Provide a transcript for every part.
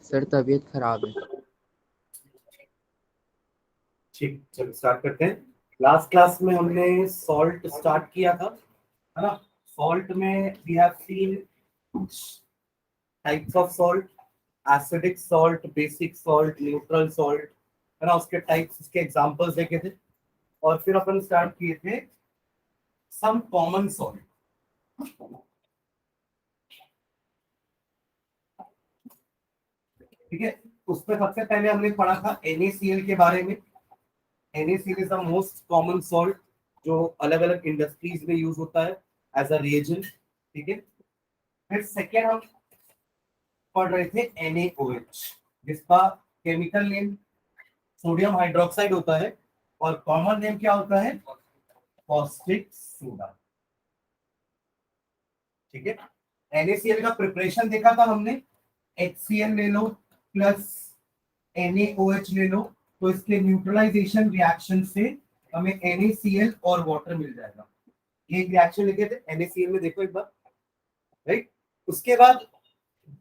Sir तबीयत खराब है। ठीक, चलो स्टार्ट करते हैं। लास्ट क्लास में हमने सॉल्ट स्टार्ट किया था, है ना। सॉल्ट में we have seen types of salt, acidic salt, basic salt, neutral salt, है ना। उसके टाइप्स, उसके एग्जांपल्स देखे थे। और फिर अपन स्टार्ट किए थे सम कॉमन सॉल्ट। ठीक है, उसमें सबसे पहले हमने पढ़ा था NaCl के बारे में। NaCl is the most common salt जो अलग अलग इंडस्ट्रीज में यूज होता है एज अ रिएजेंट। ठीक है, फिर सेकेंड हम पढ़ रहे थे NaOH, जिसका केमिकल नेम सोडियम हाइड्रोक्साइड होता है और कॉमन नेम क्या होता है, कॉस्टिक सोडा। ठीक है, NaCl का प्रिपरेशन देखा था हमने। HCl ले लो प्लस NaOH ले लो, तो इसके न्यूट्रलाइजेशन रिएक्शन से हमें NaCl और वाटर मिल जाएगा। ये एक रिएक्शन लिखे थे NaCl में, देखो एक बार, राइट। उसके बाद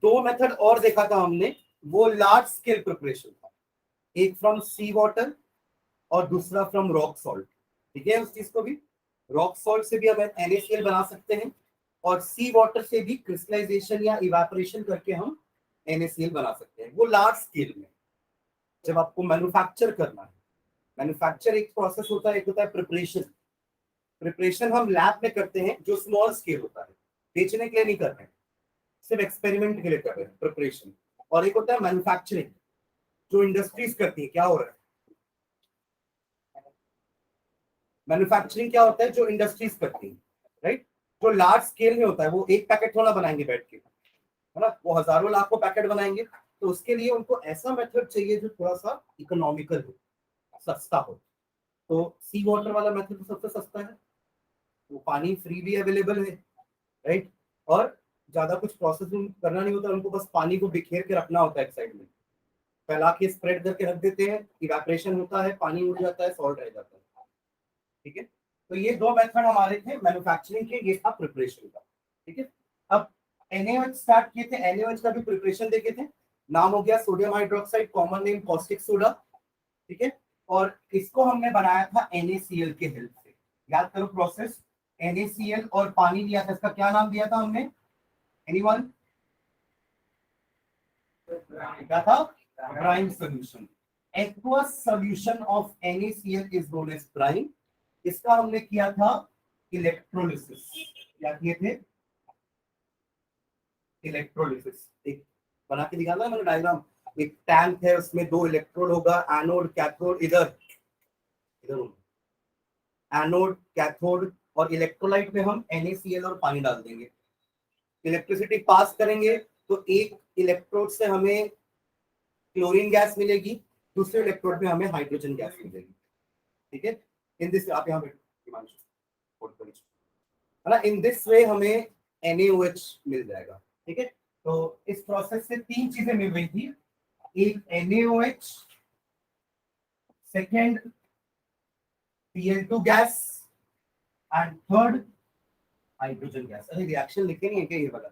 दो मेथड और देखा था हमने, वो लार्ज स्केल प्रिपरेशन था। एक फ्रॉम सी वाटर और दूसरा फ्रॉम रॉक सॉल्ट। ठीक है, उस चीज को भी रॉक सॉल्ट से भी हम NaCl बना सकते हैं और सी वाटर से भी क्रिस्टलाइजेशन या इवेपोरेशन करके हम NaCl बना सकते हैं, वो लार्ज स्केल में। जब आपको मैन्युफैक्चर करना है, मैन्युफैक्चर एक प्रोसेस होता है, एक होता है प्रिपरेशन। प्रिपरेशन हम लैब में करते हैं, जो स्मॉल स्केल होता है, बेचने के लिए नहीं कर रहे हैं, सिर्फ एक्सपेरिमेंट के लिए कर रहे हैं प्रिपरेशन। और एक होता है मैन्युफैक्चरिंग, जो इंडस्ट्रीज करती है। क्या हो रहा है, मैन्युफैक्चरिंग क्या होता है, जो इंडस्ट्रीज करती है, राइट। जो लार्ज स्केल में होता है, वो एक पैकेट थोड़ा बनाएंगे बैठ के, है ना, वो हजारों लाखों पैकेट बनाएंगे। तो उसके लिए उनको ऐसा मेथड चाहिए जो थोड़ा सा इकोनॉमिकल हो, सस्ता हो। तो सी वाटर वाला मेथड तो सबसे सस्ता है, वो पानी फ्री भी अवेलेबल है, राइट। और ज्यादा कुछ प्रोसेसिंग करना नहीं होता, उनको बस पानी को बिखेर के रखना होता है एक साइड में, फैला के स्प्रेड करके रख देते हैं, इवेपोरेशन होता है, पानी उड़ जाता है, सॉल्ट रह जाता है। ठीक है, तो ये दो मेथड हमारे थे मैन्युफैक्चरिंग के, ये था प्रिपरेशन का। ठीक है, अब NaOH स्टार्ट किए थे, NaOH का भी प्रिपरेशन देखे थे। नाम हो गया sodium hydroxide, common name caustic soda. ठीक है, और इसको हमने बनाया था NaCl के हेल्प से। याद करो प्रोसेस, NaCl और पानी दिया था, इसका क्या नाम दिया था हमने, एनीवन, क्या था, brine solution. Aqueous solution of NaCl is known as brine. इसका हमने किया था इलेक्ट्रोलिसिस। क्या किए थे, इलेक्ट्रोलिसिस। एक बना के निकाला मैंने डायग्राम, एक टैंक है, उसमें दो इलेक्ट्रोड होगा, एनोड कैथोड, इधर इधर एनोड कैथोड, और इलेक्ट्रोलाइट में हम NaCl और पानी डाल देंगे, इलेक्ट्रिसिटी पास करेंगे, तो एक इलेक्ट्रोड से हमें क्लोरीन गैस मिलेगी, दूसरे इलेक्ट्रोड में हमें हाइड्रोजन गैस मिलेगी। ठीक है, इन दिस, आप यहाँ बैठो, है ना, इन दिस वे हमें NaOH मिल जाएगा। ठीक है, तो इस प्रोसेस से तीन चीजें मिल रही थी, एक NaOH, second Cl2 gas, and third hydrogen gas. अरे रिएक्शन लिखे नहीं है क्या ये वाला,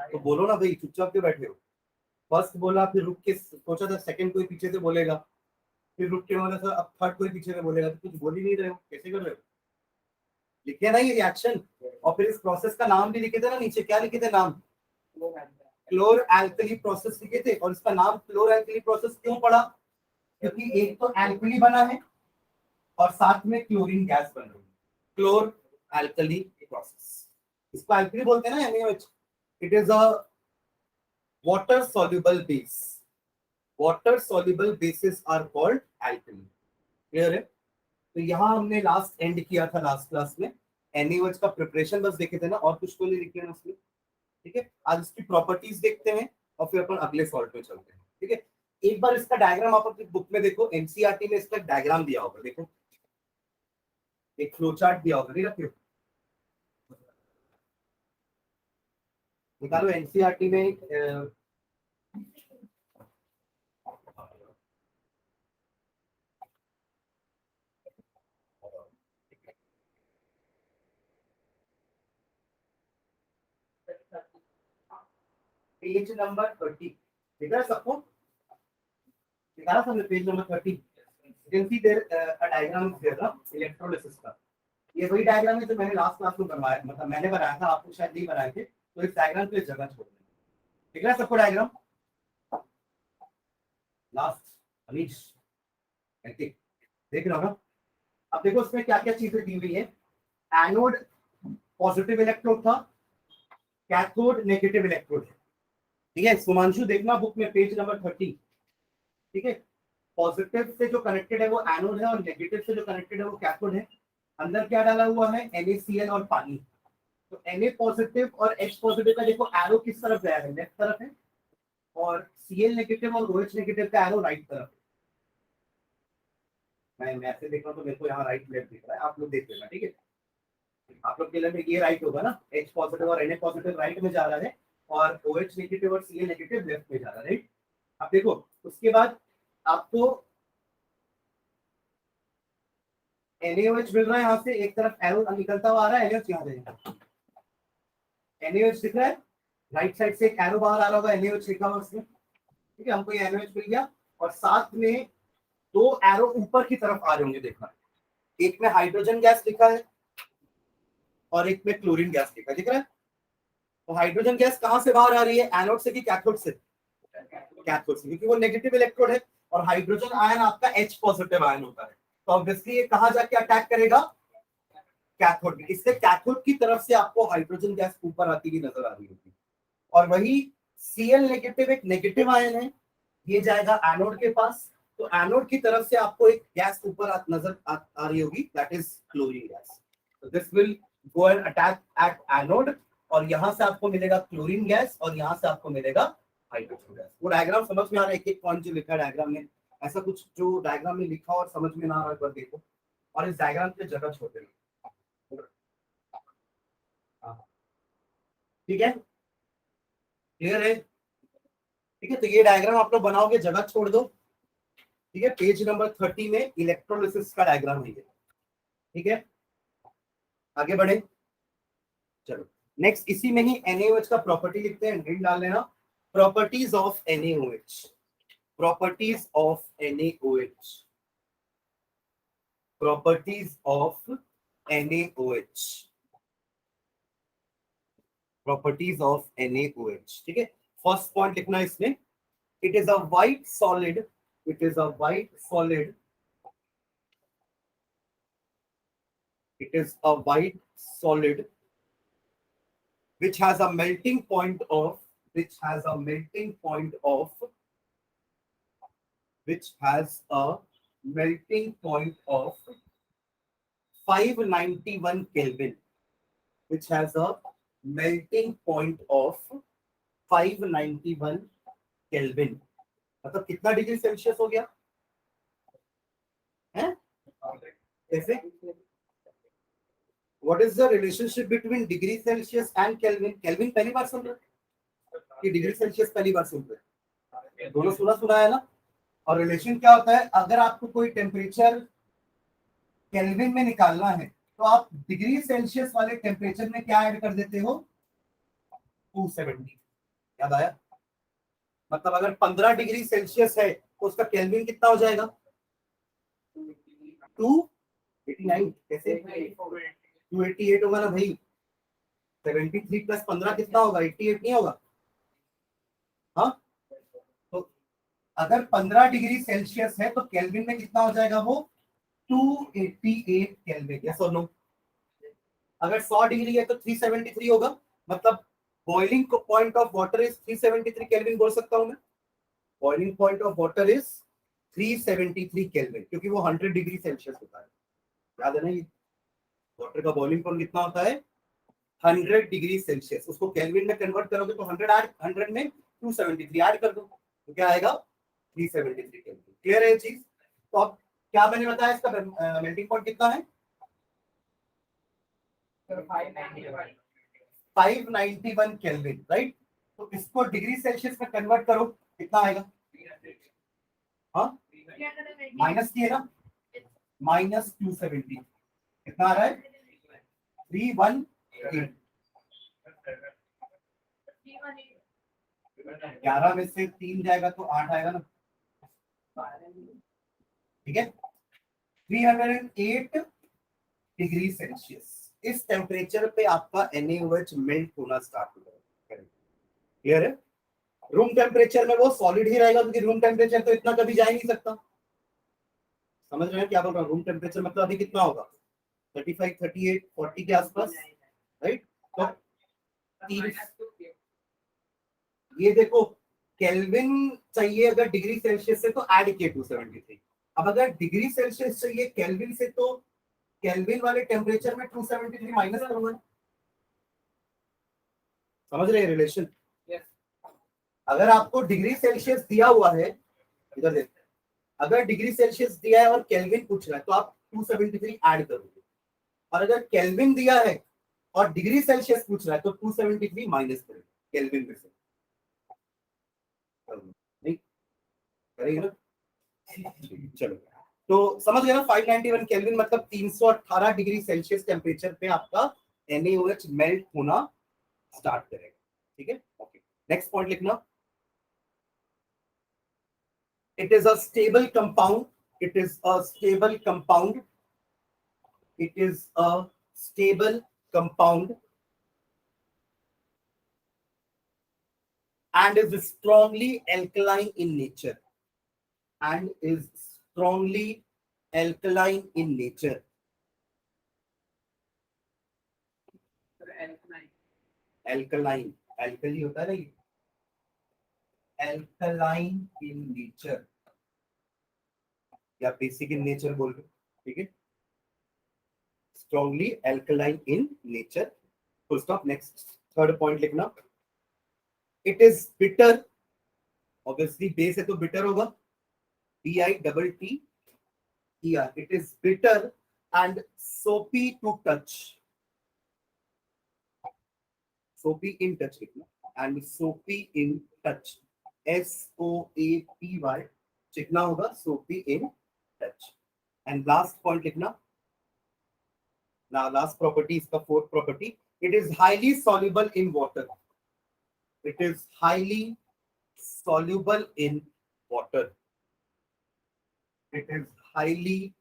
तो बोलो ना भाई, चुपचाप क्यों बैठे हो। फर्स्ट बोला, फिर रुक के सोचा था सेकंड कोई पीछे से बोलेगा, फिर रुक के बोला था, अब थर्ड कोई पीछे से बोलेगा, तो कुछ बोल ही नहीं रहे हो, कैसे कर रहे हो। लिखे ना ये रिएक्शन, और फिर इस प्रोसेस का नाम भी लिखे थे ना नीचे, क्या लिखे थे नाम, क्लोर एल्कली प्रोसेस लिखे थे। और इसका नाम क्लोर एल्कली प्रोसेस क्यों पड़ा, क्योंकि एक तो एल्कली बना है और साथ में क्लोरीन गैस बन रही है, क्लोर एल्कली प्रोसेस। इसको एल्कली बोलते हैं ना NaOH। It is a water soluble base, water soluble bases are called alkali। Clear है, तो यहाँ हमने लास्ट एंड किया था लास्ट क्लास में, NaOH का प्रिपरेशन बस देखे थे ना, और कुछ तो नहीं लिखे ना उसमें। ठीक है, आज इसकी प्रॉपर्टीज देखते हैं और फिर अपन अगले सॉल्ट में चलते हैं। ठीक है, एक बार इसका डायग्राम आप अपनी बुक में देखो, NCERT में इसका डायग्राम दिया होगा, देखो एक फ्लो चार्ट दिया होगा, नहीं रखे हो, निकालो NCERT में। पेज नंबर 30, दिख रहा है सबको? दिखा सबने page number 30 you can see there a diagram is there ना इलेक्ट्रोलिसिस का। ये वही डायग्राम है जो मैंने लास्ट क्लास में बनवाया, मतलब मैंने बनाया था, आपको शायद नहीं बनाए थे, तो इस डायग्राम पे जगह छोड़ दें। दिख रहा है सबको डायग्राम? लास्ट अनीश देख रहे हो ना? अब देखो उसमें क्या क्या चीजें दी हुई है। एनोड पॉजिटिव इलेक्ट्रोड था, कैथोड नेगेटिव इलेक्ट्रोड है। ठीक है, सुमांशु देखना बुक में पेज नंबर 30। ठीक है, पॉजिटिव से जो कनेक्टेड है वो एनोड है और नेगेटिव से जो कनेक्टेड है वो कैथोड है। अंदर क्या डाला हुआ है? NaCl और पानी। तो Na पॉजिटिव और H पॉजिटिव का देखो एरो किस तरफ गया है? लेफ्ट तरफ है, और Cl नेगेटिव और OH नेगेटिव का एरो राइट तरफ है। मैं ऐसे देख रहा हूं तो मेरे को यहाँ राइट लेफ्ट दिख रहा है, आप लोग देख लेना। ठीक है, आप लोग के लिए ये राइट होगा ना, H पॉजिटिव और Na पॉजिटिव राइट में जा रहा है और OH नेगेटिव और Cl नेगेटिव लेफ्ट में जा रहा है। राइट, अब देखो उसके बाद आपको NaOH मिल रहा है, यहाँ से एक तरफ एरो निकलता हुआ आ रहा है, NaOH यहाँ जाएगा। NaOH दिख रहा है, राइट साइड से एक एरो बाहर आ रहा होगा, NaOH लिखा हुआ उसमें। ठीक है, हमको ये NaOH मिल गया और साथ में दो एरो ऊपर की तरफ आ रहे होंगे, देखना। एक में हाइड्रोजन गैस लिखा है और एक में क्लोरीन गैस लिखा है, दिख रहा है? तो हाइड्रोजन गैस कहां से बाहर आ रही है? एनोड से कि कैथोड से? कैथोड से, क्योंकि वो नेगेटिव इलेक्ट्रोड है और हाइड्रोजन आयन आपका H पॉजिटिव आयन होता है। तो ऑब्वियसली ये कहां जाके अटैक करेगा? कैथोड में। इससे कैथोड की तरफ से आपको हाइड्रोजन गैस ऊपर आती हुई नजर आ रही होगी। और वही Cl नेगेटिव एक नेगेटिव आयन है, ये जाएगा एनोड के पास। तो एनोड की तरफ से आपको एक गैस ऊपर नजर आ रही होगी, दैट इज क्लोरीन गैस। तो this will go and attack at anode और यहां से आपको मिलेगा क्लोरीन गैस और यहां से आपको मिलेगा हाइड्रोजन गैस। वो डायग्राम समझ में आ रहा है? एक एक पॉइंट जो लिखा है डायग्राम में, ऐसा कुछ जो डायग्राम में लिखा और समझ में ना आ रहा है एक बार देखो, और इस डायग्राम पे जगह छोड़ देना। ठीक है, क्लियर है? ठीक है, तो ये डायग्राम आप लोग बनाओगे, जगह छोड़ दो। ठीक है, पेज नंबर 30 में इलेक्ट्रोलिसिस का डायग्राम है ये। ठीक है, आगे बढ़े, चलो नेक्स्ट इसी में ही NaOH का प्रॉपर्टी लिखते हैं, हिंट डाल लेना। Properties of NaOH, properties of NaOH, properties of NaOH, properties of NaOH। ठीक है, फर्स्ट पॉइंट लिखना है इसमें, it is a white solid, it is a white solid, it is a white solid which has a melting point of, which has a melting point of, which has a melting point of 591 Kelvin, which has a melting point of 591 Kelvin। मतलब कितना degree Celsius हो गया है? कैसे? What is the relationship between degree Celsius and Kelvin? Kelvin पहली बार सुन रहे कि degree Celsius पहली बार सुन रहे? दोनों सुना है ना। और रिलेशन क्या होता है? अगर आपको कोई टेम्परेचर केल्विन में निकालना है तो आप डिग्री सेल्सियस वाले टेम्परेचर में क्या ऐड कर देते हो? 270। याद आया? मतलब अगर 15 डिग्री सेल्सियस है तो उसका केल्विन कितना हो जाएगा? 289। कैसे? 288 होगा ना भाई। 73 प्लस 15 कितना होगा? 88 नहीं होगा? हाँ, तो अगर 15 डिग्री सेल्सियस है तो केल्विन में कितना हो जाएगा वो? 288 केल्विन। यस और नो? अगर 100 डिग्री है तो 373 होगा, मतलब boiling point of water is 373 kelvin बोल सकता हूं मैं। Boiling point of water is 373 kelvin, क्योंकि वो 100 डिग्री सेल्सियस होता है। याद है ना? ये वाटर का बॉइलिंग पॉइंट कितना होता है? 100 डिग्री सेल्सियस। उसको केल्विन में कन्वर्ट करोगे तो 100 में 273 ऐड कर दो तो क्या आएगा? 373 केल्विन। क्लियर है ये चीज? तो अब क्या मैंने बताया, इसका मेल्टिंग पॉइंट कितना है? 591 केल्विन, राइट? तो इसको डिग्री सेल्सियस में कन्वर्ट करो, कितना आएगा? हाँ, माइनस किए ना, -270 कितना आ रहा है? 318। 11 में से 3 जाएगा तो 8 आएगा ना, ठीक है। 308 डिग्री सेल्सियस इस टेम्परेचर पे आपका NaOH मेल्ट होना स्टार्ट हो जाएगा। क्लियर है? रूम टेम्परेचर में वो सॉलिड ही रहेगा, क्योंकि रूम टेम्परेचर तो इतना कभी जा ही नहीं सकता। समझ रहे हैं क्या बोल रहा हूँ? रूम टेम्परेचर मतलब अभी कितना होगा, 35, 38, 40 के आसपास, राइट। तो ये देखो केल्विन चाहिए अगर डिग्री सेल्सियस से तो ऐड किए 273। अब अगर डिग्री सेल्सियस चाहिए केल्विन से तो केल्विन वाले टेम्परेचर में 273 माइनस करूंगा। समझ रहे हैं रिलेशन? अगर आपको डिग्री सेल्सियस दिया हुआ है, इधर देखते हैं, अगर डिग्री सेल्सियस दिया है और केल्विन पूछ रहा है तो आप 273 ऐड करोगे, और अगर केल्विन दिया है और डिग्री सेल्सियस पूछ रहा है तो 273 माइनस करेंगे केल्विन में से। नहीं करेंगे ना? चलो, तो समझ गए ना, 591 केल्विन मतलब 318 डिग्री सेल्सियस टेम्परेचर पे आपका NaOH मेल्ट होना स्टार्ट करेगा। ठीक है, ओके। नेक्स्ट पॉइंट लिखना, it is a stable compound, it is a stable compound, it is a stable compound and is strongly alkaline in nature, and is strongly alkaline in nature. Alkaline, alkali होता है ना ये, alkaline in nature या basic in nature बोल रहे, ठीक है। Strongly alkaline in nature, full stop. Next third point लिखना, it is bitter, obviously base है तो बिटर होगा, BITTER, it is bitter and soapy to touch, soapy in touch लिखना, एंड सोपी इन टच, SOAPY लिखना होगा, सोपी in touch. And last point लिखना, now last property is the fourth property, it is highly soluble in water, it is highly soluble in water, it is highly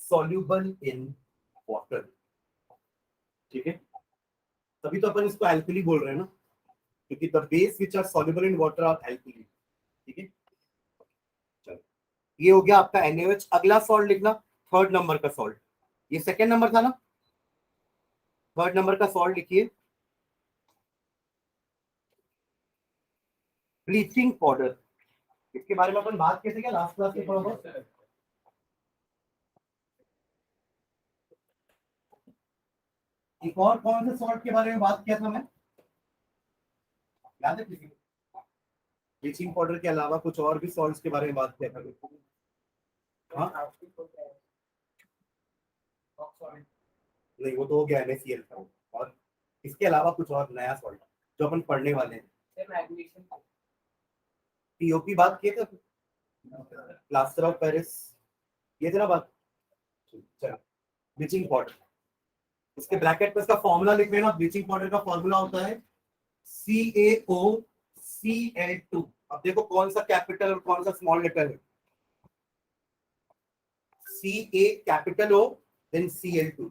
soluble in water। ठीक है, तभी तो अपन इसको alkali बोल रहे हैं ना, क्योंकि the base which are soluble in water are alkali. ठीक है, चलो ये हो गया आपका NaOH। अगला सॉल्ट लिखना, थर्ड नंबर का सॉल्ट, ये सेकेंड नंबर था ना, थर्ड नंबर का सॉल्ट लिखिए, ब्लीचिंग पाउडर। इसके बारे में अपन बात किए थे क्या लास्ट क्लास में थोड़ा बहुत? एक और कौन से सॉल्ट के बारे में बात किया था मैं, याद है किसी को? ब्लीचिंग पाउडर के अलावा कुछ और भी सॉल्ट्स के बारे में बात किया था। हाँ नहीं, वो तो हो गया NaCl था। और इसके अलावा कुछ और नया सॉल्ट जो अपन पढ़ने वाले हैं, POP बात किए थे, प्लास्टर ऑफ पेरिस, ये थे ना बात। चलो, ब्लीचिंग पाउडर, इसके ब्रैकेट में इसका फॉर्मूला लिख लेना। ब्लीचिंग पाउडर का फॉर्मूला होता है CaOCl2। अब देखो कौन सा कैपिटल और कौन सा स्मॉल लेटर है, Ca capital O then Cl2,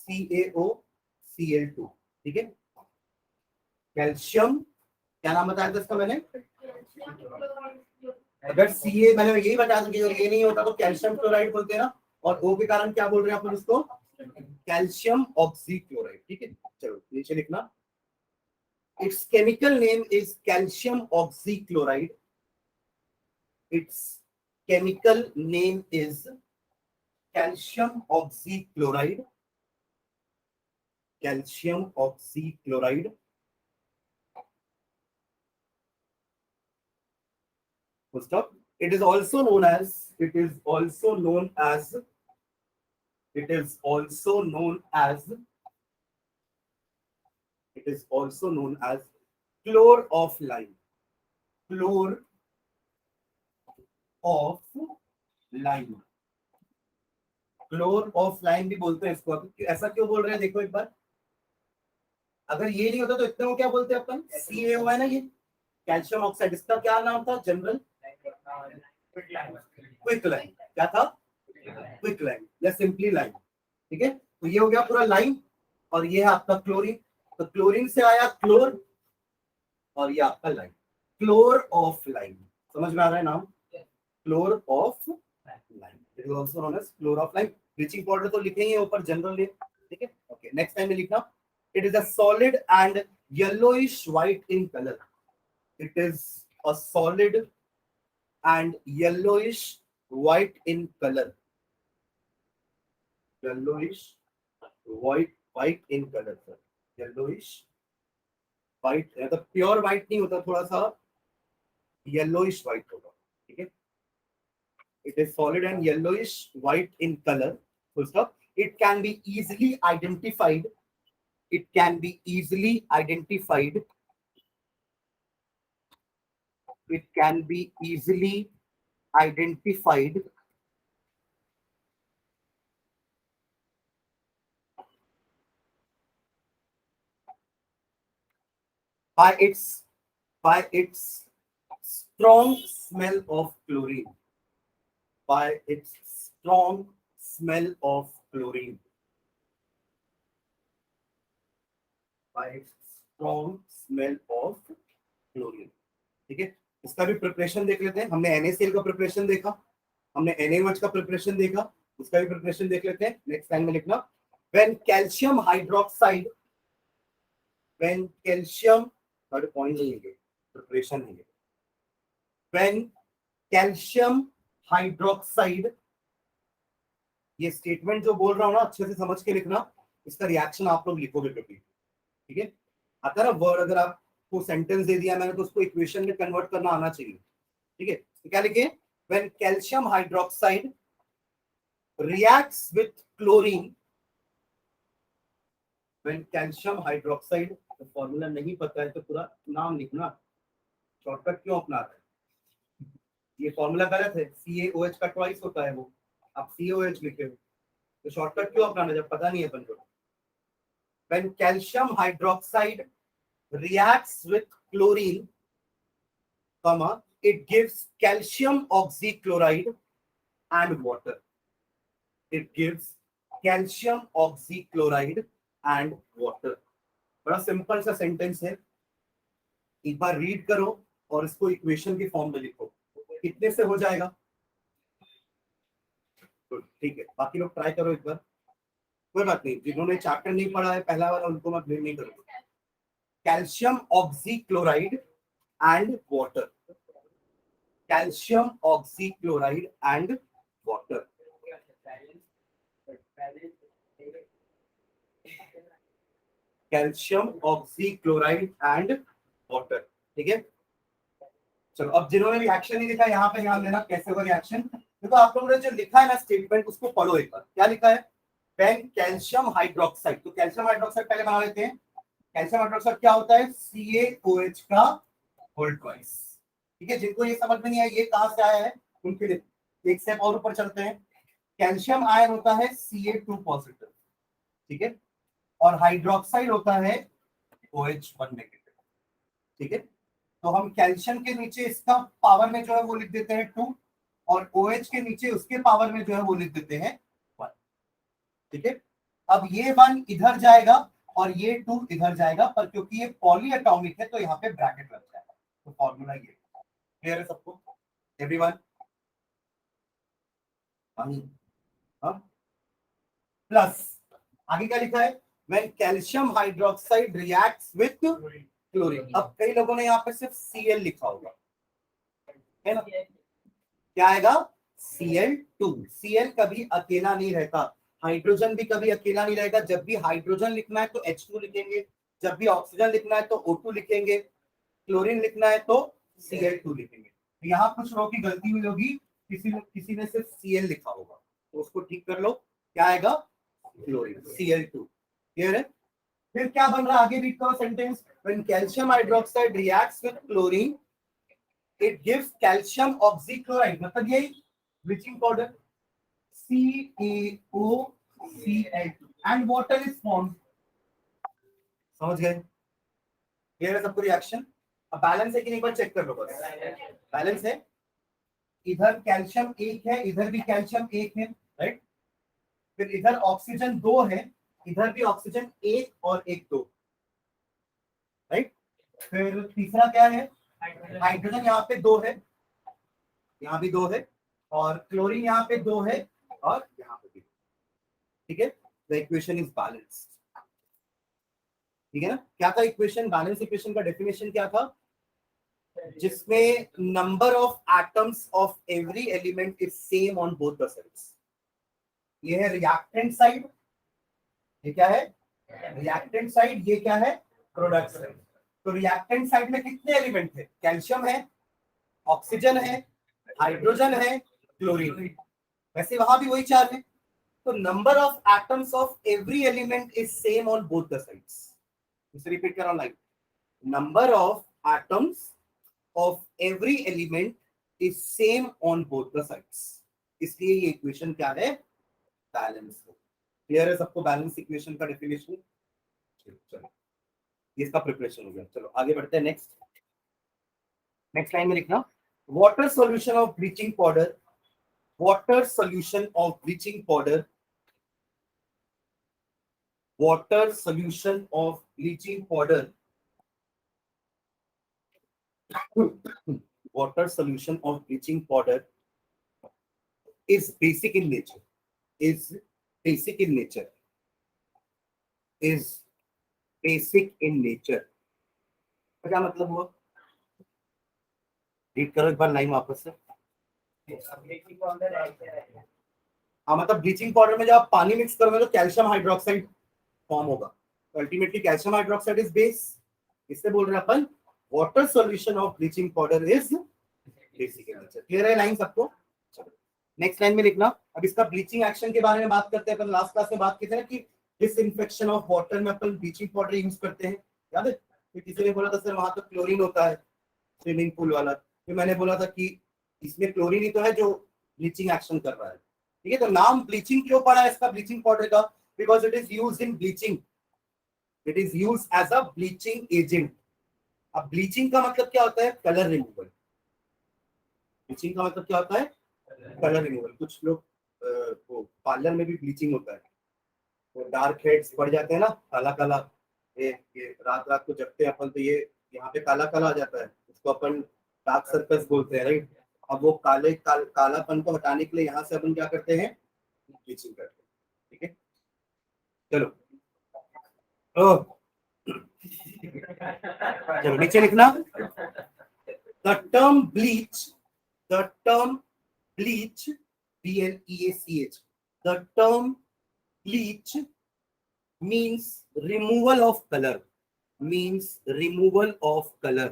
CaOCl2। ठीक है, कैल्शियम, क्या नाम बताया था इसका मैंने? अगर Ca मैंने यही बताया था कि अगर ये नहीं होता तो कैल्शियम क्लोराइड बोलते हैं ना, और O के कारण क्या बोल रहे हैं अपन उसको, कैल्शियम ऑक्सीक्लोराइड। ठीक है, चलो नीचे लिखना, its chemical name is calcium oxychloride, its chemical name is calcium oxychloride, calcium oxychloride। Full stop। It is also known as, it is also known as, it is also known as, it is also known as chlor of lime, chlor of lime, chlor of lime भी बोलते हैं इसको। ऐसा क्यों बोल रहे हैं देखो एक बार, अगर ये नहीं होता तो इतने को क्या बोलते हैं अपन, CaO है ना, ये कैल्शियम ऑक्साइड, इसका क्या नाम था जनरल? Quick lime. क्या था? क्विक लाइम या सिंपली लाइम। ठीक है, तो ये हो गया पूरा लाइम, और ये है आपका क्लोरीन। तो क्लोरीन से आया क्लोर, और ये आपका लाइम, क्लोर ऑफ लाइम। समझ में आ रहा है नाम? Chlor of lime, it is also known as chlor of lime. Bleaching powder तो लिखे ही है ऊपर जनरल, ठीक है। ओके, नेक्स्ट टाइम में लिखना, it is a solid and yellowish white in colour. It is a solid and yellowish white in colour, yellowish white in colour sir, yellowish white, मतलब pure white नहीं होता, थोड़ा सा yellowish white होगा, ठीक है। It is solid and yellowish white in color. Full stop. It can be easily identified. It can be easily identified. It can be easily identified by its strong smell of chlorine. By its strong smell of chlorine. By its strong smell of chlorine. ठीक है, इसका भी preparation देख लेते हैं। हमने NaCl का preparation देखा, हमने NaOH का प्रिपरेशन देखा, उसका भी प्रिपरेशन देख लेते हैं। नेक्स्ट टाइम में लिखना, when calcium hydroxide, when calcium, third point नहीं है, प्रिपरेशन नहीं है। व्हेन कैल्शियम हाइड्रोक्साइड, ये स्टेटमेंट जो बोल रहा हूं ना, अच्छे से समझ के लिखना, इसका रिएक्शन आप लोग लिखोगे कभी, ठीक है। आता ना वर्ड, अगर आपको सेंटेंस दे दिया मैंने तो उसको इक्वेशन में कन्वर्ट करना आना चाहिए, ठीक है। तो क्या लिखे, when calcium hydroxide reacts with chlorine, when calcium hydroxide, तो फॉर्मूला नहीं पता है तो पूरा नाम लिखना, शॉर्टकट क्यों अपना रहे? ये फॉर्मूला गलत है, CaOH का ट्वाइस होता है वो, आप CaOH लिखे हो, तो शॉर्टकट क्यों अपनाना जब पता नहीं है अपन को? when calcium hydroxide reacts with chlorine, comma, it gives calcium oxychloride and water. It gives calcium oxychloride and water. बड़ा सिंपल सा सेंटेंस है, एक बार रीड करो और इसको इक्वेशन के फॉर्म में लिखो, कितने से हो जाएगा? ठीक है, बाकी लोग ट्राई करो एक बार, कोई बात नहीं, जिन्होंने चैप्टर नहीं पढ़ा है पहला वाला उनको मैं ब्लेम नहीं करूंगा। Calcium oxychloride and water, calcium oxychloride and water, calcium oxychloride and water, ठीक है। चलो, अब जिन्होंने रिएक्शन नहीं लिखा यहाँ पे ध्यान देना कैसे होगा रिएक्शन। देखो आप लोगों ने जो लिखा है ना स्टेटमेंट, उसको पढ़ो एक बार। क्या लिखा है? व्हेन कैल्शियम हाइड्रोक्साइड, तो कैल्शियम हाइड्रोक्साइड पहले बना लेते हैं। कैल्शियम हाइड्रोक्साइड क्या होता है? CaOH का होल ट्वाइस, ठीक है। जिनको ये समझ में नहीं आया ये कहां से आया है, उनके लिए एक स्टेप और ऊपर चलते हैं। कैल्शियम आयन होता है Ca2 पॉजिटिव, ठीक है, और हाइड्रोक्साइड होता है OH1 नेगेटिव, ठीक है। तो हम कैल्शियम के नीचे इसका पावर में जो है वो लिख देते हैं 2, और OH के नीचे उसके पावर में जो है वो लिख देते हैं 1, ठीक है। अब ये 1 इधर जाएगा और ये 2 इधर जाएगा, पर क्योंकि ये पॉली एटॉमिक है तो यहाँ पे ब्रैकेट लग जाएगा। तो फॉर्मूला ये क्लियर है सबको, एवरीवन? प्लस आगे क्या लिखा है? When calcium hydroxide reacts with chlorine. अब कई लोगों ने यहाँ पे सिर्फ Cl लिखा होगा, है ना? क्या आएगा? Cl2। Cl कभी अकेला नहीं रहता, हाइड्रोजन भी कभी अकेला नहीं रहेगा। जब भी हाइड्रोजन लिखना है तो H2 लिखेंगे, जब भी ऑक्सीजन लिखना है तो O2 लिखेंगे, क्लोरीन लिखना है तो Cl2 लिखेंगे। तो यहाँ कुछ लोगों की गलती हुई होगी, किसी ने सिर्फ Cl लिखा होगा, तो उसको ठीक कर लो। क्या आएगा? Chlorine, Cl2। क्लियर है? फिर क्या बन रहा है आगे रीड करो sentence. When calcium hydroxide reacts with chlorine, it gives calcium oxychloride, मतलब यही bleaching powder CaOCl2 and water is formed. समझ गए? क्लियर है सबको रिएक्शन? अब बैलेंस है कि नहीं एक बार चेक कर लो बस। बैलेंस है, इधर कैल्शियम 1 है, इधर भी कैल्शियम 1 है, राइट। फिर इधर ऑक्सीजन 2 है, इधर भी ऑक्सीजन 1 और 1 2, राइट। फिर तीसरा क्या है, हाइड्रोजन यहाँ पे 2 है, यहाँ भी 2 है, और क्लोरीन यहाँ पे 2 है, और यहाँ पे भी, ठीक है। द इक्वेशन इज बैलेंस्ड, ठीक है ना। क्या था इक्वेशन, बैलेंस इक्वेशन का डेफिनेशन क्या था, जिसमें number of atoms of every element is same on both the sides. ये है रिएक्टेंट साइड, ये क्या है रिएक्टेंट साइड, ये क्या है प्रोडक्ट साइड। तो रिएक्टेंट साइड में कितने एलिमेंट थे, कैल्शियम है, ऑक्सीजन है, हाइड्रोजन है, क्लोरीन है। वैसे वहां भी वही चार है। तो number of atoms of every element is same on both the sides. इसे रिपीट कर रहा हूं, like number of atoms of every element is same on both the sides. इसलिए ये इक्वेशन क्या है, बैलेंस है। क्लियर है सबको बैलेंस इक्वेशन का डेफिनेशन। चलो इसका प्रिपरेशन हो गया, चलो आगे बढ़ते हैं। नेक्स्ट लाइन में लिखना, water solution of bleaching powder, water solution of bleaching powder, water solution of bleaching powder, water solution of bleaching powder is basic in nature, is basic in nature, is basic in nature। क्या मतलब हुआ, read करो एक बार line वापस से। हाँ मतलब bleaching powder में जब आप पानी मिक्स करोगे तो कैल्शियम हाइड्रोक्साइड फॉर्म होगा, तो ultimately calcium hydroxide is base. इससे बोल रहे हैं अपन water solution of bleaching powder is basic in nature. Clear है लाइन सबको। चलो नेक्स्ट लाइन में लिखना, अब इसका ब्लीचिंग एक्शन के बारे में बात करते हैं। अपन लास्ट क्लास में बात की थी ना कि डिसइंफेक्शन ऑफ वाटर में अपन ब्लीचिंग पाउडर यूज करते हैं, याद है। तो किसी ने बोला था सर वहां तो क्लोरीन होता है, स्विमिंग पूल वाला। फिर मैंने बोला था कि इसमें क्लोरीन ही तो है जो ब्लीचिंग एक्शन कर रहा है, ठीक है। तो नाम ब्लीचिंग क्यों पड़ा है इसका ब्लीचिंग पाउडर का, because it is used in bleaching, it is used as a bleaching agent. अब ब्लीचिंग का मतलब क्या होता है, कलर रिमूवल। ब्लीचिंग का मतलब क्या होता है, कलर रिमूवल। कुछ लोग वो पार्लर में भी ब्लीचिंग होता है, वो डार्क हेड्स पड़ जाते हैं ना, काला काला, ये रात रात को जगते हैं अपन तो ये यहाँ पे काला काला आ जाता है, उसको अपन डार्क सर्कल्स बोलते हैं, राइट। अब वो कालापन को हटाने के लिए यहाँ से अपन क्या करते हैं, ब्लीचिंग करते हैं, ठीक है। चलो चलो नीचे लिखना, the term bleach, the term bleach, BLEACH, the term bleach means removal of color, means removal of color,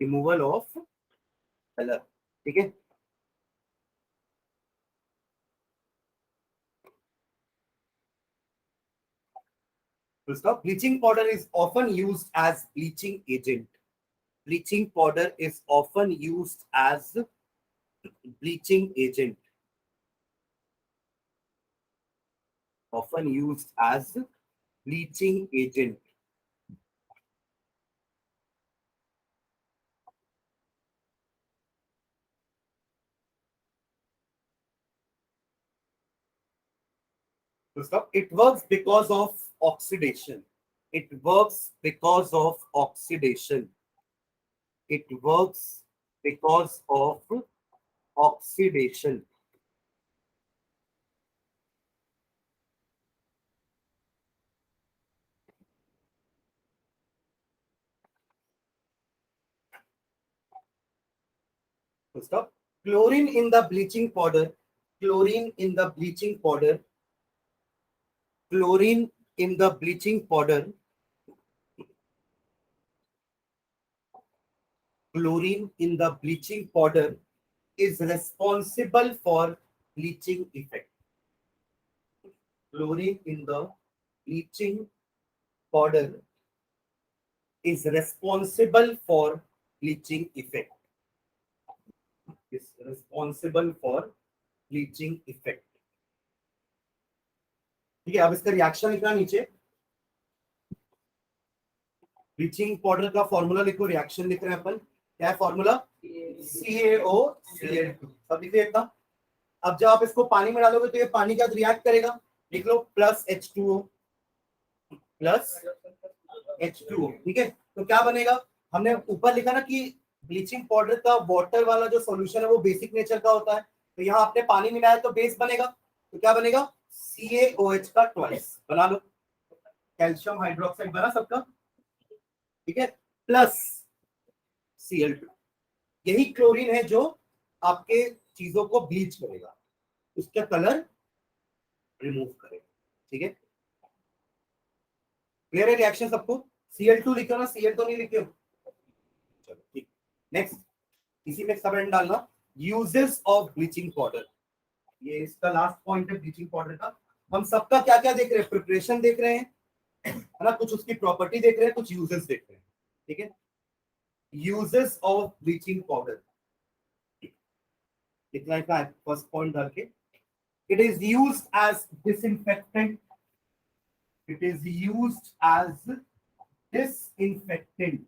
removal of color, ठीक है। Bleaching powder is often used as bleaching agent, bleaching powder is often used as bleaching agent, often used as bleaching agent। It works because of oxidation, it works because of oxidation, it works because of oxidation। Stop. Chlorine in the bleaching powder, chlorine in the bleaching powder, chlorine in the bleaching powder, chlorine in the bleaching powder is responsible for bleaching effect, chlorine in the bleaching powder is responsible for bleaching effect, is responsible for bleaching effect। ठीक है, अब इसका reaction लिखना नीचे, bleaching powder का formula लिखो, reaction लिख रहे हैं अपन, क्या है फॉर्मूला, CaOCl2, सब लिख लिया था। अब जब आप इसको पानी में डालोगे तो ये पानी क्या रिएक्ट करेगा, लिख लो प्लस H2O प्लस H2O, ठीक है। तो क्या बनेगा, हमने ऊपर लिखा ना कि ब्लीचिंग पाउडर का वाटर वाला जो सॉल्यूशन है वो बेसिक नेचर का होता है, तो यहाँ आपने पानी मिलाया तो बेस बनेगा, तो क्या बनेगा CaOH का ट्वाइस, बना लो, कैल्शियम हाइड्रोक्साइड बना सबका, ठीक है, प्लस Cl2, यही क्लोरीन है जो आपके चीजों को ब्लीच करेगा, उसका कलर रिमूव करेगा, ठीक है। क्लियर है रिएक्शन सबको, Cl2 लिखो ना, Cl तो नहीं लिखे हो, चलो ठीक। नेक्स्ट, इसी में सब एंड डालना, यूजेस ऑफ ब्लीचिंग पाउडर, ये इसका लास्ट पॉइंट है ब्लीचिंग पाउडर का। हम सबका क्या क्या देख रहे हैं, प्रिपरेशन देख रहे हैं, है ना, कुछ उसकी प्रॉपर्टी देख रहे हैं, कुछ यूजेस देख रहे हैं, ठीक है। यूजेस ऑफ ब्लीचिंग पाउडर कितना का है, फर्स्ट पॉइंट डाल के, it is used as disinfectant, it is used as disinfectant,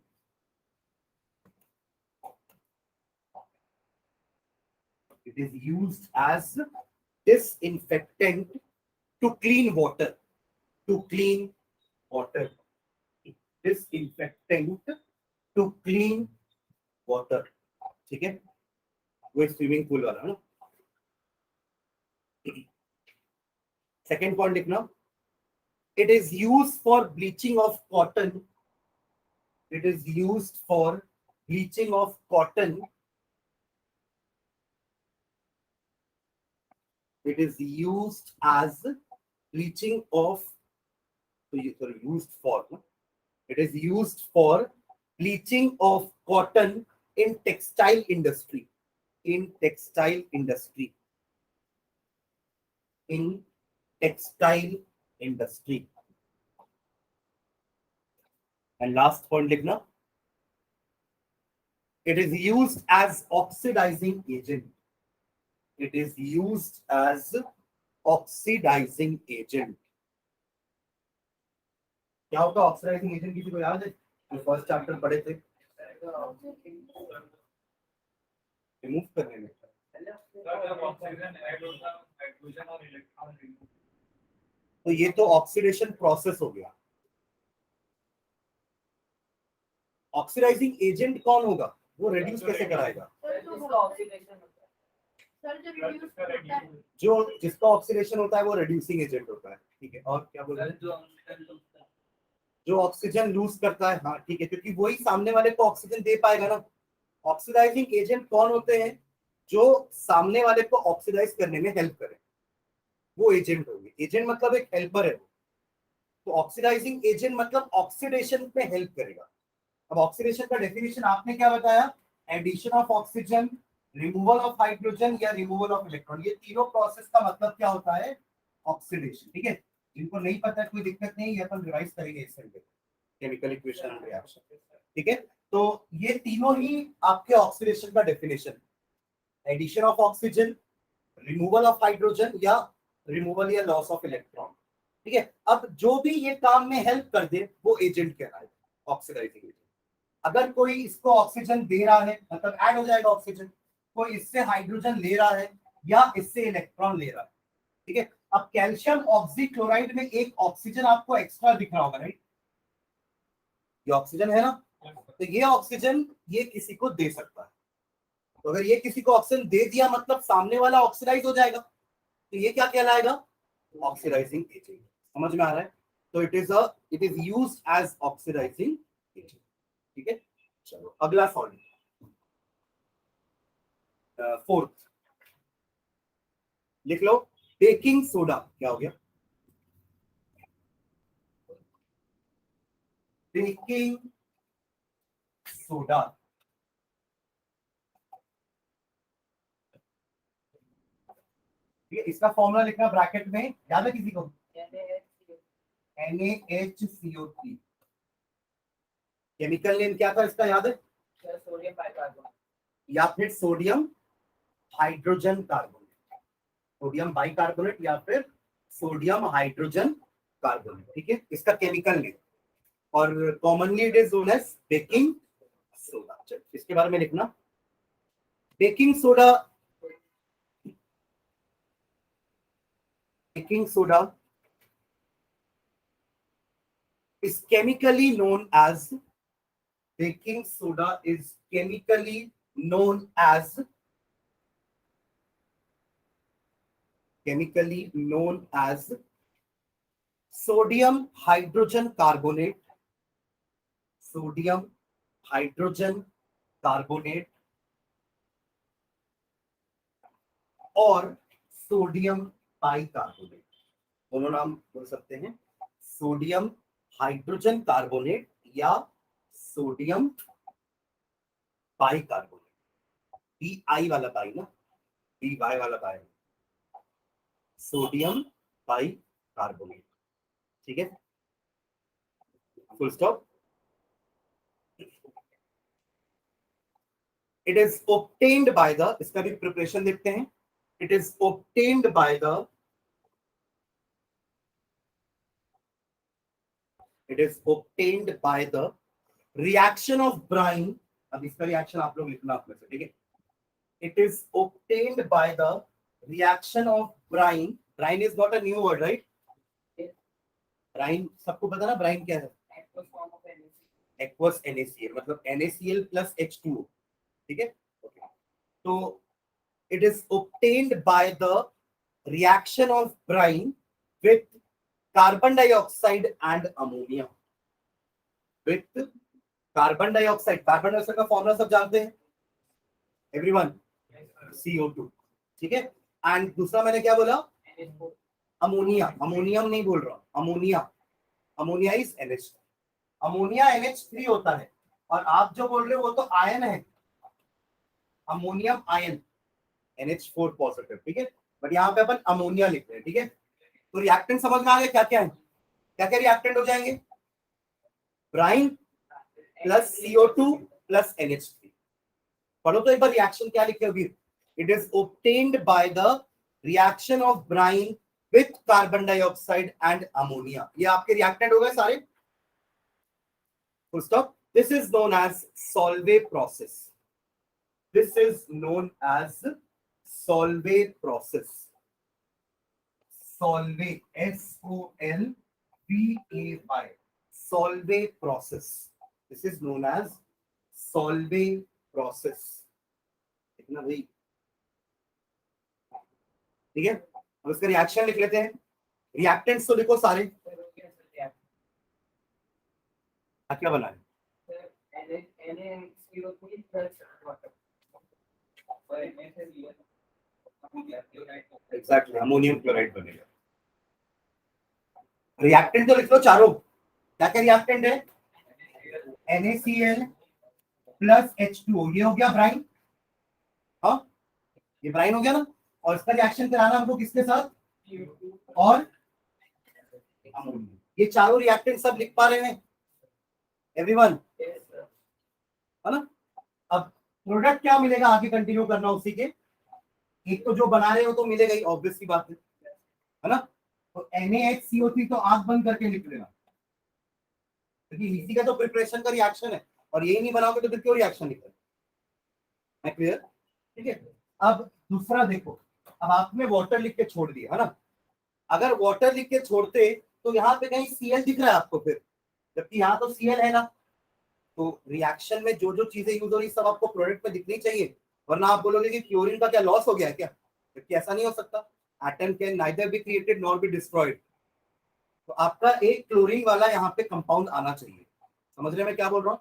it is used as disinfectant to clean water, to clean water, disinfectant to clean water, ठीक है, वो swimming pool वाला ना। सेकेंड पॉइंट लिखना, it is used for bleaching of cotton, it is used for bleaching of cotton, it is used as bleaching of, sorry, used for, no? It is used for bleaching of cotton in textile industry, in textile industry, in textile industry. And last point likhna, it is used as oxidizing agent, it is used as oxidizing agent. क्या होगा oxidising agent, किसी को याद है, जो first chapter पढ़े थे, remove करने में, तो ये तो ऑक्सीडेशन प्रोसेस हो गया। ऑक्सीडाइजिंग एजेंट कौन होगा, वो रिड्यूस कैसे कराएगा, जो जिसका ऑक्सीडेशन होता है वो रिड्यूसिंग एजेंट होता है, ठीक है। और क्या बोल रहे हैं, जो ऑक्सीजन लूज करता है, हाँ ठीक है, क्योंकि वही सामने वाले को ऑक्सीजन दे पाएगा ना। ऑक्सीडाइजिंग एजेंट कौन होते हैं, जो सामने वाले को ऑक्सीडाइज करने में हेल्प करें, वो एजेंट होंगे। एजेंट मतलब एक हेल्पर है, तो ऑक्सीडाइजिंग एजेंट मतलब ऑक्सीडेशन पे हेल्प करेगा। अब ऑक्सीडेशन का डेफिनेशन आपने क्या बताया, addition of oxygen, removal of hydrogen या रिमूवल ऑफ इलेक्ट्रॉन, ये तीनों प्रोसेस का मतलब क्या होता है, ऑक्सीडेशन, ठीक है। जिनको नहीं पता है कोई दिक्कत नहीं, ये अपन रिवाइज करेंगे इस Sunday, chemical equation and reaction, ठीक है। तो ये तीनों ही आपके ऑक्सीडेशन का definition, addition of oxygen, removal of hydrogen या रिमूवल या लॉस ऑफ इलेक्ट्रॉन, ठीक है। अब जो भी ये काम में हेल्प कर दे वो एजेंट कहलाएगा, ऑक्सीडाइजिंग एजेंट। अगर कोई इसको ऑक्सीजन दे रहा है मतलब ऐड हो जाएगा ऑक्सीजन, कोई इससे हाइड्रोजन ले रहा है या इससे इलेक्ट्रॉन ले रहा है, ठीक है। अब कैल्शियम ऑक्सीक्लोराइड में एक ऑक्सीजन आपको एक्स्ट्रा दिख रहा होगा, राइट, ये ऑक्सीजन है ना, तो ये ऑक्सीजन ये किसी को दे सकता है, तो अगर ये किसी को ऑक्सीजन दे दिया मतलब सामने वाला ऑक्सीडाइज हो जाएगा, तो ये क्या कहलाएगा, ऑक्सीडाइजिंग एजेंट। समझ में आ रहा है, तो it is used as oxidising agent, ठीक है। चलो अगला सॉल्व, फोर्थ लिख लो, बेकिंग सोडा, क्या हो गया, बेकिंग सोडा, ठीक है। इसका फॉर्मूला लिखना ब्रैकेट में, याद है किसी को, NaHCO3, केमिकल नेम क्या था इसका, याद है, सोडियम बाइकार्बोनेट या फिर sodium hydrogen carbonate, sodium bicarbonate या फिर सोडियम हाइड्रोजन कार्बोनेट, ठीक है, इसका केमिकल नेम, और commonly it is known as baking soda. इसके बारे में लिखना, baking soda, baking soda is chemically known as, baking soda is chemically known as, chemically known as sodium hydrogen carbonate, sodium hydrogen carbonate और sodium bicarbonate, दोनों नाम बोल सकते हैं, सोडियम हाइड्रोजन कार्बोनेट या सोडियम बाइकार्बोनेट, बी आई वाला by ना, B Y वाला बाई, सोडियम बाइकार्बोनेट, ठीक है, full stop. It is obtained by the, इसका भी प्रिपरेशन देखते हैं, it is obtained by the, it is obtained by the reaction of brine, अब इसका रिएक्शन आप लोग लिखना अपने से, ठीक है, it is obtained by the reaction of brine, brine is not a new word right, brine सबको पता ना brine क्या है, aqueous NaCl, मतलब NaCl plus H2O, ठीक है, तो it is obtained by the reaction of brine with carbon dioxide and ammonia, with carbon dioxide, carbon dioxide का फॉर्मूला सब जानते हैं एवरीवन, CO2, ठीक है, एंड दूसरा मैंने क्या बोला, अमोनिया, अमोनियम नहीं बोल रहा, ammonia, ammonia is NH, ammonia NH3 होता है, और आप जो बोल रहे हो वो तो आयन है, अमोनियम आयन NH4 पॉजिटिव, ठीक है, बट यहाँ पे अपन अमोनिया लिख रहे हैं, ठीक है, तो रिएक्टेंट समझ में आ गया क्या क्या है, क्या क्या रिएक्टेंट हो जाएंगे, Bryan plus CO2 plus NH3, पढ़ो तो एक बार रिएक्शन क्या लिखे अभी, it is obtained by the reaction of brine with carbon dioxide and ammonia, ये आपके रिएक्टेंट हो गए सारे, full stop. This is known as Solvay process, this is known as Solvay process, Solvay, SOLVAY, Solvay process, this is known as Solvay process, देखना भाई, ठीक है, अब इसका रिएक्शन लिख लेते हैं, रिएक्टेंट्स तो लिखो सारे, क्या बना है, एग्जैक्टली अमोनियम क्लोराइड बनेगा, रिएक्टेंट तो लिख लो चारों, क्या क्या रिएक्टेंट है, NaCl प्लस H2O, ये हो गया ब्राइन, हाँ ये ब्राइन हो गया ना, और इसका रिएक्शन कराना हमको किसके साथ, और अमोनिया, ये चारों रिएक्टेंट सब लिख पा रहे हैं एवरीवन, है ना, अब प्रोडक्ट क्या मिलेगा आगे कंटिन्यू करना उसी के, एक तो जो बना रहे हो तो मिलेगा ही, ऑब्वियस की बात है ना, तो NaHCO3 तो आंख बंद करके लिख लेना, क्योंकि इसी का तो प्रिपरेशन का रिएक्शन है, और यही नहीं बनाओगे तो फिर क्यों रिएक्शन लिख रहे, क्लियर, ठीक है। अब दूसरा देखो, अब आपने वाटर लिख के छोड़ दिया है ना, अगर वाटर लिख के छोड़ते तो यहाँ पे कहीं Cl दिख रहा है आपको फिर, जबकि यहाँ तो Cl है ना, तो रिएक्शन में जो जो चीजें यूज हो रही सब आपको प्रोडक्ट में दिखनी चाहिए, वरना आप बोलोगे कि क्लोरीन का क्या लॉस हो गया क्या, जबकि ऐसा नहीं हो सकता, atom can neither be created nor be destroyed, तो आपका एक क्लोरीन वाला यहाँ पे कंपाउंड आना चाहिए, समझ रहे मैं क्या बोल रहा हूँ,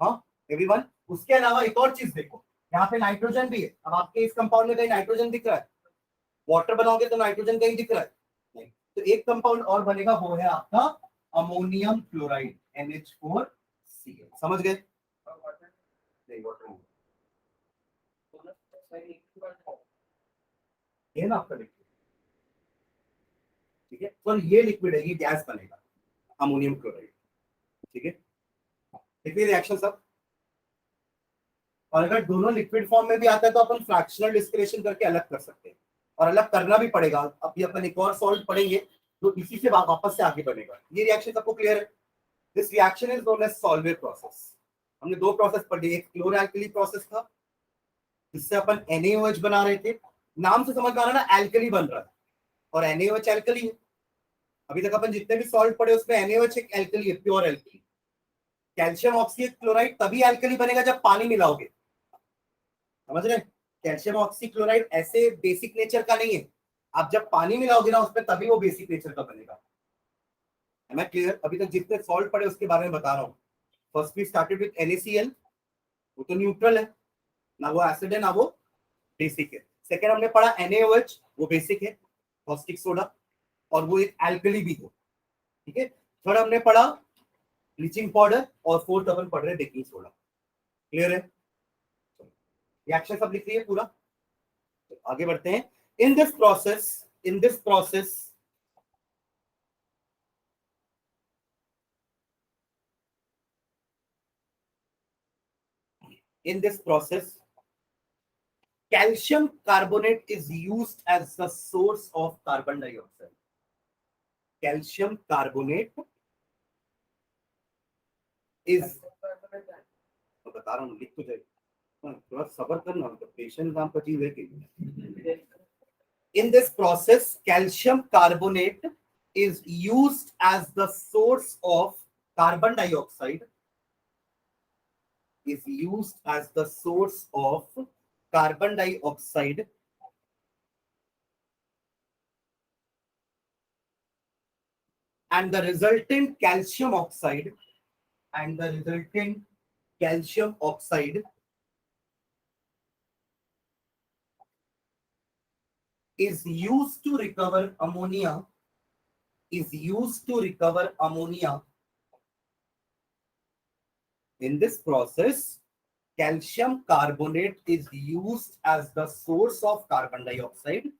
हाँ एवरीवन। उसके अलावा एक और चीज देखो, यहाँ पे नाइट्रोजन भी है, अब आपके इस कंपाउंड में कहीं नाइट्रोजन दिख रहा है, वाटर बनाओगे तो नाइट्रोजन कहीं दिख रहा है नहीं, तो एक कंपाउंड और बनेगा, वो है आपका अमोनियम क्लोराइड NH4Cl, समझ गए, ये ना आपका लिक्विड, ठीक है, तो ये लिक्विड है, ये गैस बनेगा अमोनियम क्लोराइड, ठीक है, लिक्विड रिएक्शन सब, और अगर दोनों लिक्विड फॉर्म में भी आता है तो अपन फ्रैक्शनल डिस्टिलेशन करके अलग कर सकते हैं, और अलग करना भी पड़ेगा। अभी अपन एक और सॉल्ट पढ़ेंगे तो इसी से वापस से आगे बढ़ेगा। ये रिएक्शन सबको क्लियर है? This reaction is known as Solvay process. हमने दो प्रोसेस पढ़ी, एक क्लोरोएल्कली प्रोसेस था जिससे अपन NaOH बना रहे थे। नाम से समझ में आ रहा है ना, एल्कली बन रहा है और NaOH एल्कली है। अभी तक अपन जितने भी सॉल्ट पढ़े उसमें NaOH एक एल्कली है, प्योर एल्कली। कैल्शियम ऑक्सीक्लोराइड तभी एल्कली बनेगा जब पानी मिलाओगे, समझ रहे? कैल्शियम ऑक्सीक्लोराइड ऐसे बेसिक नेचर का नहीं है, आप जब पानी मिलाओगे ना उसमें तभी वो बेसिक नेचर का बनेगा। है मैं क्लियर? अभी तक जितने सॉल्ट पढ़े उसके बारे में बता रहा हूँ। First we started with NaCl, वो तो न्यूट्रल है, ना वो एसिड है ना वो बेसिक है। सेकेंड हमने पढ़ा NaOH, वो बेसिक है, कॉस्टिक सोडा, और वो एक एल्कली भी है, ठीक है। थर्ड हमने पढ़ा ब्लीचिंग पाउडर, और फोर्थ अपन पढ़ रहे बेकिंग सोडा। क्लियर है? रिएक्शन सब लिख रही है पूरा, तो आगे बढ़ते हैं। In this process in this process calcium carbonate is used as the source of carbon dioxide. Calcium carbonate is, तो बता रहा हूँ, लिख तो जाए, थोड़ा सब्र करना, तो पेशेंस नाम का चीज है कि in this process calcium carbonate is used as the source of carbon dioxide, is used as the source of carbon dioxide and the resultant calcium oxide is used to recover ammonia, in this process calcium carbonate is used as the source of carbon dioxide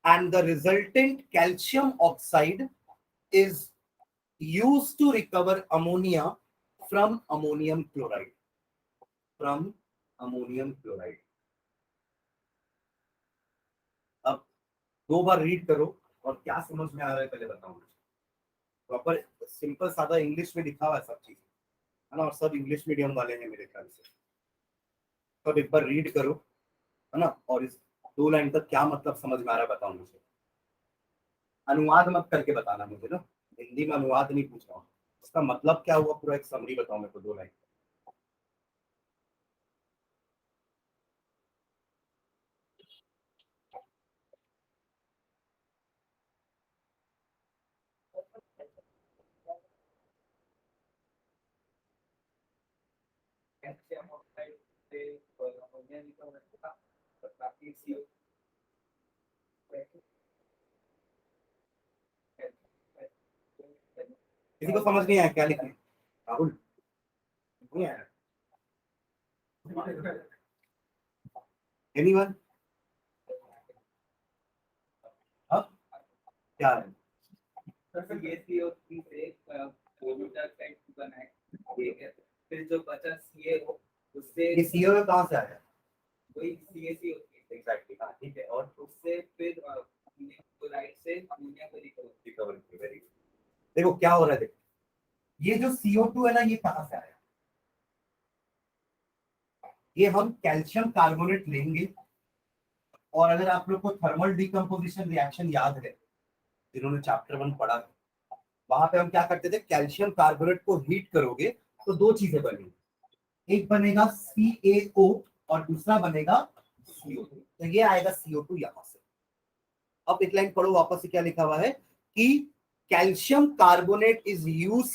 and the resultant calcium oxide is used to recover ammonia from ammonium chloride. अब दो बार read करो और क्या समझ में आ रहा है पहले बताओ। प्रॉपर सिंपल सादा इंग्लिश में लिखा हुआ है सब चीज, है ना, और सब इंग्लिश मीडियम वाले हैं मेरे ख्याल से। सब एक बार रीड करो, है ना, और इस दो लाइन तक क्या मतलब समझ में आ रहा है बताओ मुझे। अनुवाद मत करके बताना मुझे ना, हिंदी में अनुवाद नहीं पूछ रहा हूँ, उसका मतलब क्या हुआ पूरा एक समरी बताओ मेरे को, दो लाइन। किसी को समझ नहीं आया क्या लिखने? राहुल नहीं आया? एनीवन? अब क्या है? ये CO3 से कोल्ड डाइऑक्साइड बना है, ठीक है। फिर जो बचा CaO, उससे ये CaO कहाँ से आया? वही CaCO एग्जैक्टली, हाँ ठीक है। और उससे फिर क्लोराइड से अमोनिया को रिकवर किया। Very good. देखो क्या हो रहा है, देखो ये जो CO2 है ना, ये कहाँ से आया? ये हम कैल्शियम कार्बोनेट लेंगे, और अगर आप लोग को थर्मल डिकम्पोजिशन रिएक्शन याद है, जिन्होंने चैप्टर 1 पढ़ा है, वहां पे हम क्या करते थे, कैल्शियम कार्बोनेट को हीट करोगे तो दो चीजें बनेंगी, एक बनेगा CaO और दूसरा बनेगा CO2। तो ये आएगा CO2 यहां से। अब एक लाइन पढ़ो वापस से, क्या लिखा हुआ है कि calcium carbonate is use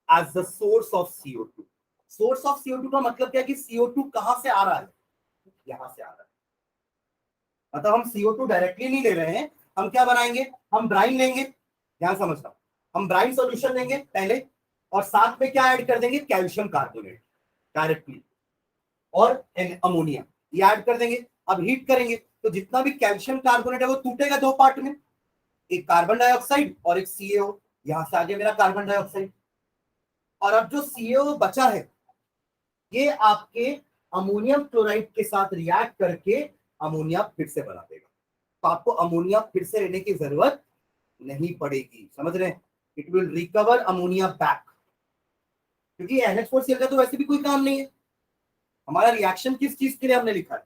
as the source of CO2। Source of CO2 का मतलब क्या है कि CO2 कहां से आ रहा है? यहां से आ रहा है। मतलब हम CO2 डायरेक्टली नहीं ले रहे हैं, हम क्या बनाएंगे, हम ब्राइन लेंगे, ध्यान समझना, हम ब्राइन सॉल्यूशन लेंगे पहले, और साथ में क्या ऐड कर देंगे, कैल्शियम कार्बोनेट डायरेक्टली, और अमोनिया ये ऐड कर देंगे। अब हीट करेंगे तो जितना भी कैल्शियम कार्बोनेट है वो टूटेगा दो पार्ट में, एक कार्बन डाइऑक्साइड और एक CaO। यहां से आ गया मेरा कार्बन डाइऑक्साइड, और अब जो CaO बचा है ये आपके अमोनियम क्लोराइड के साथ रिएक्ट करके अमोनिया फिर से बना देगा। तो आपको अमोनिया फिर से लेने की जरूरत नहीं पड़ेगी, समझ रहे हैं? It will recover ammonia back, क्योंकि NH4Cl का तो वैसे भी कोई काम नहीं है। हमारा रिएक्शन किस चीज के लिए हमने लिखा है?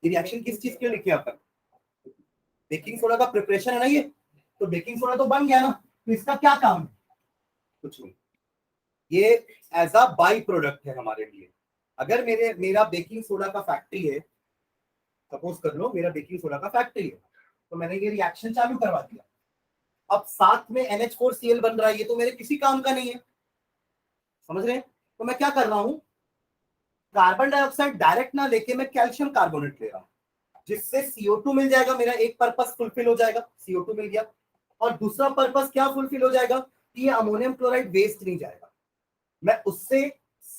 ये रिएक्शन किस चीज के लिए लिखे अपन? बेकिंग सोडा का प्रिपरेशन है ना ये, तो बेकिंग सोडा तो बन गया ना, तो इसका क्या काम है? कुछ नहीं, ये एज अ बाई प्रोडक्ट है हमारे लिए। अगर मेरा बेकिंग सोडा का फैक्ट्री है, सपोज कर लो मेरा बेकिंग सोडा का फैक्ट्री है, तो मैंने ये रिएक्शन चालू करवा दिया, अब साथ में NH4Cl बन रहा है, ये तो मेरे किसी काम का नहीं है, समझ रहे हैं? तो मैं क्या कर रहा हूं, कार्बन डाइऑक्साइड डायरेक्ट ना लेके मैं कैल्शियम कार्बोनेट ले रहा हूं, जिससे CO2 मिल जाएगा, मेरा एक पर्पस फुलफिल हो जाएगा, CO2 मिल गया। और दूसरा पर्पस क्या फुलफिल हो जाएगा कि ये अमोनियम क्लोराइड वेस्ट नहीं जाएगा, मैं उससे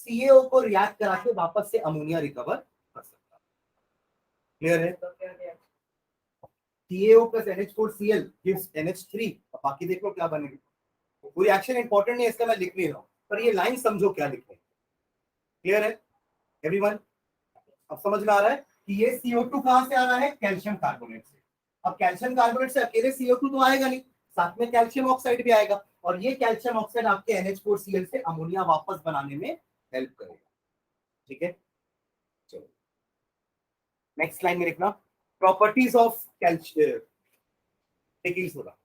CaO को रिएक्ट करा के वापस से अमोनिया रिकवर कर सकता हूं। क्लियर है? CaO plus NH4Cl gives NH3, अब बाकी देख लो क्या बनेगा। पूरी एक्शन इंपॉर्टेंट नहीं है इसका मैं लिख नहीं रहा हूं, पर ये लाइन समझो क्या लिखने। क्लियर है एवरीवन? अब समझ में आ रहा है कि ये CO2 कहां से आ रहा है? कैल्शियम कार्बोनेट से। अब कैल्शियम कार्बोनेट से अकेले CO2 तो आएगा नहीं, साथ में कैल्शियम ऑक्साइड भी आएगा, और ये कैल्शियम ऑक्साइड आपके NH4Cl से अमोनिया वापस बनाने में हेल्प करेगा। ठीक है, चलो नेक्स्ट लाइन में लिखना, properties of calcium baking soda.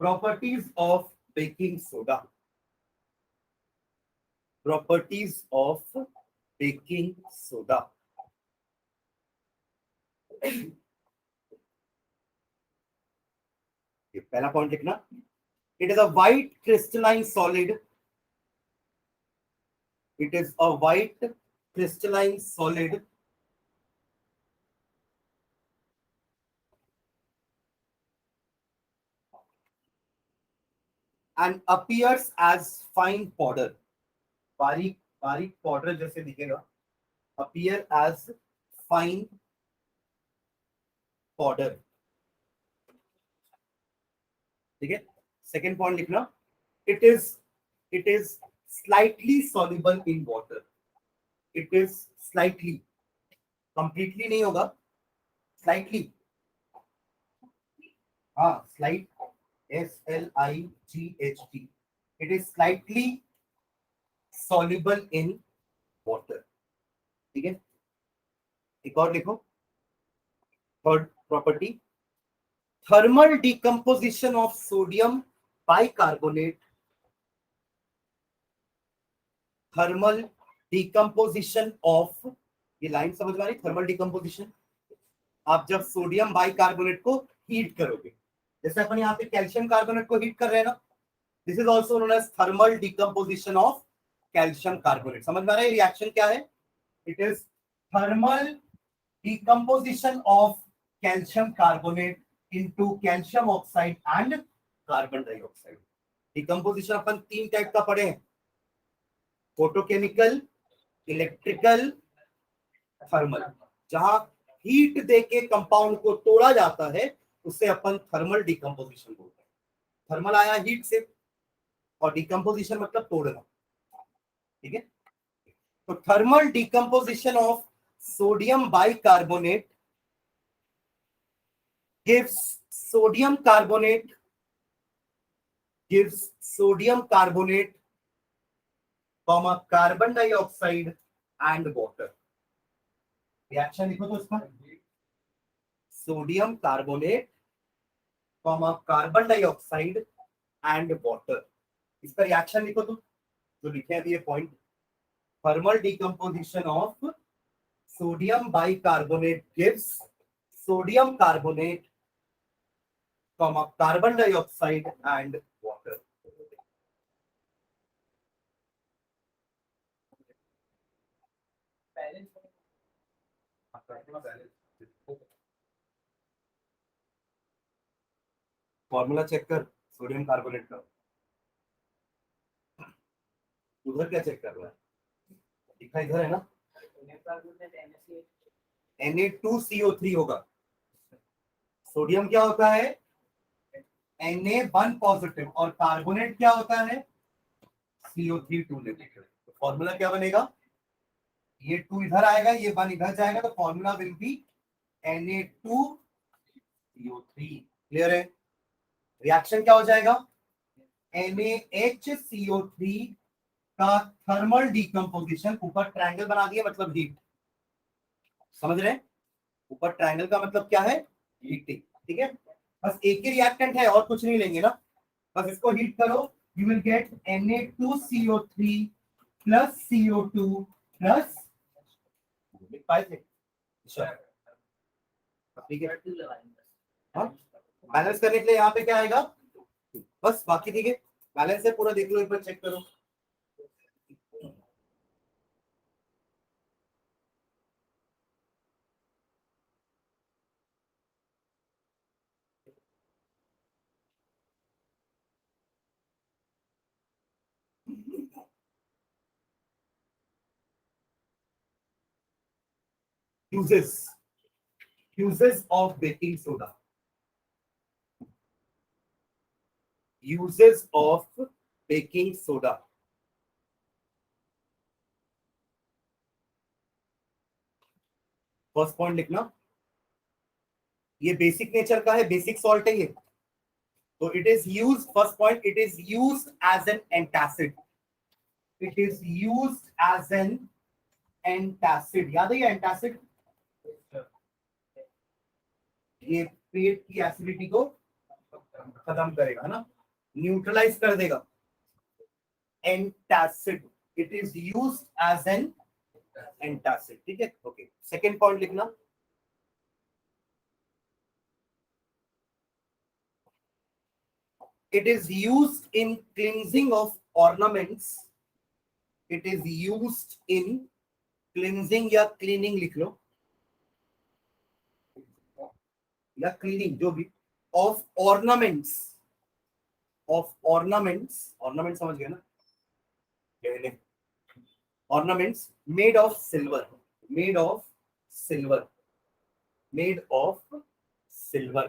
Properties of baking soda, properties of baking soda. ये पहला पॉइंट लिखना, it is a white crystalline solid, it is a white crystalline solid and appears as fine powder, बारीक बारीक powder जैसे दिखेगा, appear as fine powder। ठीक है, second point लिखना, it is slightly soluble in water, it is slightly, completely नहीं होगा, slightly, हाँ slight, SLIGHT, it is slightly soluble in water। ठीक है, एक और लिखो, third property, thermal decomposition of sodium bicarbonate, thermal decomposition of, ये लाइन समझ में आ रही? थर्मल डिकम्पोजिशन, आप जब सोडियम बाइकार्बोनेट को हीट करोगे, जैसे अपन यहाँ पे कैल्शियम कार्बोनेट को हीट कर रहे हैं ना, this is also known as thermal decomposition of calcium carbonate. समझ में आ रहा है रिएक्शन क्या है? It is thermal decomposition of calcium carbonate into calcium oxide and carbon dioxide। Decomposition अपन तीन टाइप का पढ़े हैं, फोटोकेमिकल, इलेक्ट्रिकल, थर्मल। जहां हीट देके कंपाउंड को तोड़ा जाता है उससे अपन थर्मल डिकम्पोजिशन बोलते हैं। थर्मल आया हीट से, और डिकम्पोजिशन मतलब तोड़ना। ठीक है, तो thermal decomposition of sodium bicarbonate gives sodium carbonate, comma carbon dioxide and water। Reaction लिखो तो इसका, sodium carbonate comma carbon dioxide and water, इसका रिएक्शन लिखो तो, जो लिखे हैं ये point, thermal decomposition of sodium bicarbonate gives sodium carbonate, comma carbon dioxide and water। Formula check कर सोडियम कार्बोनेट का, उधर क्या चेक कर रहा है? लिखा इधर है ना, Na2CO3 होगा। सोडियम क्या होता है? Na1 पॉजिटिव, और कार्बोनेट क्या होता है? CO3 2 negative. तो फॉर्मूला क्या बनेगा? ये 2 इधर आएगा, ये 1 इधर जाएगा, तो formula will be Na2 CO3 clear है। रिएक्शन क्या हो जाएगा, NaHCO3 का थर्मल डिकम्पोजिशन, ऊपर ट्रायंगल बना दिया मतलब हीट, समझ रहे हैं, ऊपर ट्रायंगल का मतलब क्या है, हीटिंग, ठीक है। बस एक ही रिएक्टेंट है और कुछ नहीं लेंगे ना, बस इसको हीट करो, you will get Na2CO3 plus CO2 plus, लिख पाए थे, ठीक है। हाँ, बैलेंस करने के लिए यहाँ पे क्या आएगा, बस, बाकी ठीक है, बैलेंस है पूरा, देख लो एक बार चेक करो। uses uses of baking soda, uses of baking soda, first point लिखना, ये बेसिक नेचर का है, बेसिक सॉल्ट है ये, तो it is used, first point, it is used as an antacid, it is used as an antacid, याद है ये एंटासिड, ये पेट की एसिडिटी को खत्म करेगा, है ना, न्यूट्रलाइज कर देगा, antacid, it is used as an antacid, ठीक है, ओके। सेकंड पॉइंट लिखना, it is used in cleansing of ornaments, it is used in cleansing या cleaning लिख लो, या cleaning जो भी, of ornaments, of ornaments, ornaments समझ गए ना, ornaments made of silver, made of silver, made of silver,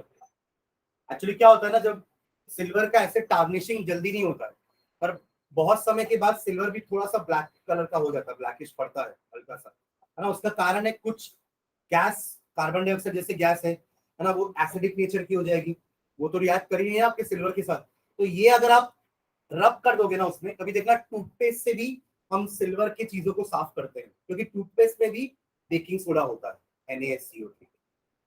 actually क्या होता है ना, जब सिल्वर का ऐसे टार्निशिंग जल्दी नहीं होता है, पर बहुत समय के बाद सिल्वर भी थोड़ा सा ब्लैक कलर का हो जाता है, ब्लैकिश पड़ता है हल्का सा, है ना, उसका कारण है कुछ गैस, कार्बन डाइऑक्साइड जैसे गैस है ना, वो एसिडिक नेचर की हो जाएगी, वो तो रिएक्ट कर रही है आपके सिल्वर के साथ, तो ये अगर आप रब कर दोगे ना उसमें, कभी देखना टूथपेस्ट से भी हम सिल्वर की चीजों को साफ करते हैं, क्योंकि टूथपेस्ट में भी बेकिंग सोडा होता है, NaSCO3,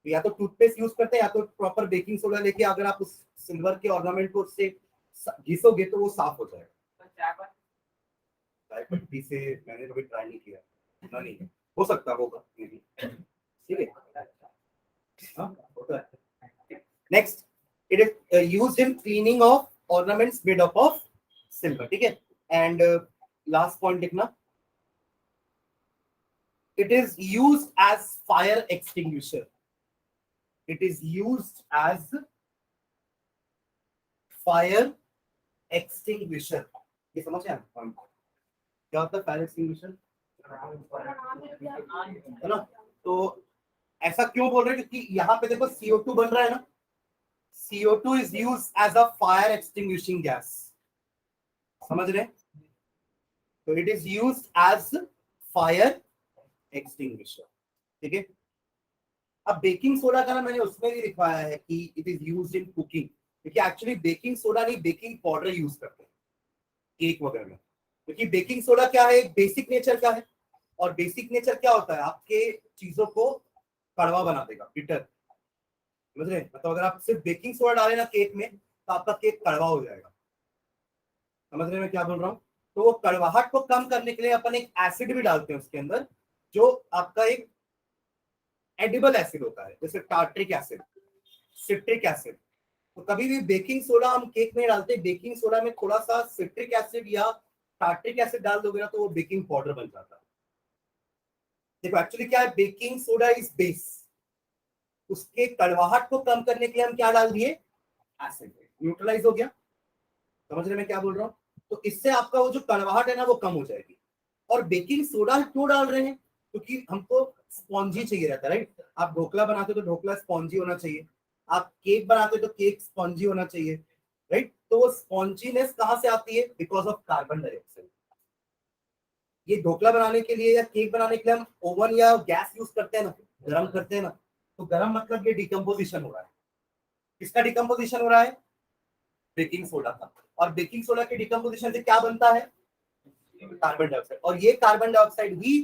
तो या तो टूथपेस्ट यूज करते हैं या तो प्रॉपर बेकिंग सोडा लेके अगर आप उस सिल्वर के ऑर्नामेंट को उससे घिसोगे तो वो साफ हो जाएगा। चाय पत्ती से मैंने कभी ट्राई नहीं किया, ना नहीं है, हो सकता होगा, ठीक है, हाँ होता है। Next, it is used in cleaning of ornaments made up of silver, ठीक है, एंड लास्ट पॉइंट लिखना, it is used as fire extinguisher, it is used as fire extinguisher, ये समझ आया क्या होता है फायर एक्सटिंग्विशर, है ना, तो ऐसा क्यों बोल रहे हैं, क्योंकि यहाँ पे देखो CO2 बन रहा है ना, CO2 is used as a fire extinguishing gas, समझ रहे हैं, तो it is used as fire extinguisher, ठीक है। अब बेकिंग सोडा का ना मैंने उसमें भी लिखवाया है कि it is used in cooking, क्योंकि एक्चुअली बेकिंग सोडा नहीं, बेकिंग पाउडर यूज करते हैं केक वगैरह में, क्योंकि बेकिंग सोडा क्या है, एक बेसिक नेचर का है, और बेसिक नेचर क्या होता है, आपके चीजों को कड़वा बना देगा, बिटर, समझ रहे, मतलब अगर आप सिर्फ बेकिंग सोडा डालें ना केक में तो आपका केक कड़वा हो जाएगा, समझ रहे मैं क्या बोल रहा हूँ, तो वो कड़वाहट को कम करने के लिए अपन एक एसिड भी डालते हैं उसके अंदर, जो आपका एक एडिबल एसिड होता है, जैसे टार्ट्रिक एसिड, सिट्रिक एसिड, तो कभी भी बेकिंग सोडा हम केक में डालते हैं, बेकिंग सोडा में थोड़ा सा सिट्रिक एसिड या टार्ट्रिक एसिड डाल दोगे ना तो वो बेकिंग पाउडर बन जाता है। देखो एक्चुअली क्या है, बेकिंग सोडा इज बेस, उसके कड़वाहट को कम करने के लिए हम क्या डाल दिए, एसिड, न्यूट्रलाइज हो गया, समझ रहे मैं क्या बोल रहा हूँ, तो इससे आपका वो जो कड़वाहट है ना वो कम हो जाएगी। और बेकिंग सोडा क्यों डाल रहे हैं, क्योंकि हमको स्पॉन्जी चाहिए रहता है, राइट, आप ढोकला बनाते हो तो ढोकला स्पॉन्जी होना चाहिए, आप केक बनाते हो तो केक स्पॉन्जी होना चाहिए, राइट, तो वो स्पॉन्जीनेस कहां से आती है, बिकॉज ऑफ कार्बन डाइऑक्साइड। ये ढोकला बनाने के लिए या केक बनाने के लिए हम ओवन या गैस यूज करते हैं ना, गर्म करते हैं ना, तो गर्म मतलब ये डिकम्पोजिशन हो रहा है, किसका डिकम्पोजिशन हो रहा है? बेकिंग सोडा का। और बेकिंग सोडा के डिकम्पोजिशन से क्या बनता है? Carbon dioxide. और ये कार्बन डाइऑक्साइड ही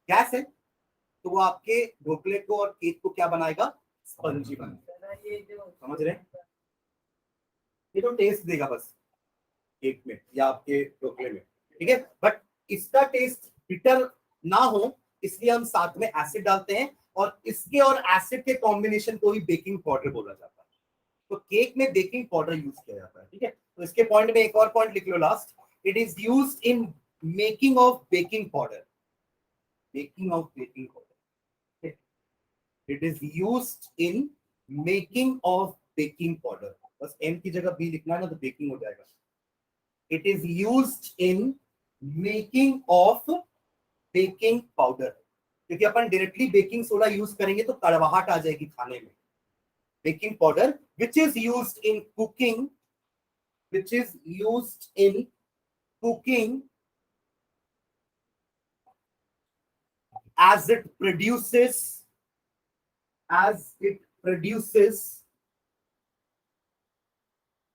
गैस है, तो वो आपके ढोकले को और केक को क्या बनाएगा? स्पंजी बनाएगा। समझ रहे हैं? ये तो टेस्ट देगा बस केक में या आपके ढोकले में, ठीक है। बट इसका टेस्ट बिटर ना हो इसलिए हम साथ में एसिड डालते हैं, और इसके और एसिड के कॉम्बिनेशन को ही बेकिंग पाउडर बोला जाता है। तो केक में बेकिंग पाउडर यूज किया जाता है, ठीक है। तो इसके पॉइंट में एक और पॉइंट लिख लो last, it is used in making of baking powder. Making of baking powder, it is used in making of baking powder. बस एम की जगह बी लिखना है ना, तो बेकिंग हो जाएगा। It is used in making of baking powder, क्योंकि अपन डायरेक्टली बेकिंग सोडा यूज करेंगे तो कड़वाहट आ जाएगी खाने में। Baking powder which is used in cooking, which is used in cooking as it produces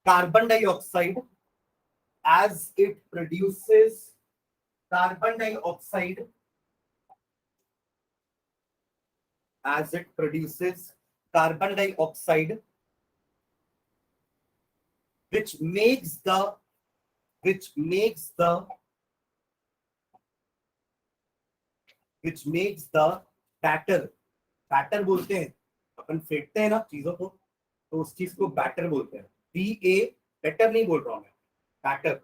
carbon dioxide, as it produces carbon dioxide, as it produces carbon dioxide, which makes the batter, batter बोलते हैं, अपन फेंटते हैं ना चीजों को, तो उस चीज को बैटर बोलते हैं। बी ए, बैटर नहीं बोल रहा हूं मैं, बैटर,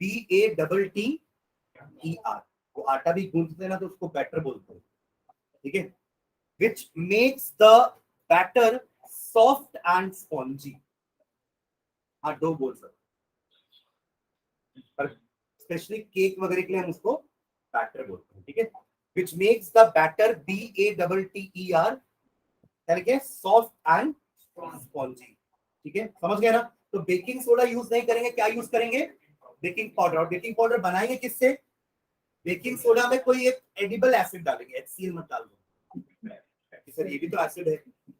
BATTER। वो आटा भी गूंथते हैं ना तो उसको बैटर बोलते हैं, ठीक है। Which makes the batter soft and spongy. हाँ, डो बोल सकते, पर स्पेशली केक वगैरह के लिए हम उसको बैटर बोलते हैं, ठीक है। Which makes the batter BATTER, यानी सॉफ्ट एंड स्पॉन्जी, ठीक है। समझ गए ना? तो बेकिंग सोडा यूज नहीं करेंगे, क्या यूज करेंगे? Baking powder. और बेकिंग पाउडर बनाएंगे किससे? बेकिंग सोडा में कोई एक एडिबल एसिड डालेंगे, HCl मत डाल दो सर, ये भी तो एसिड है,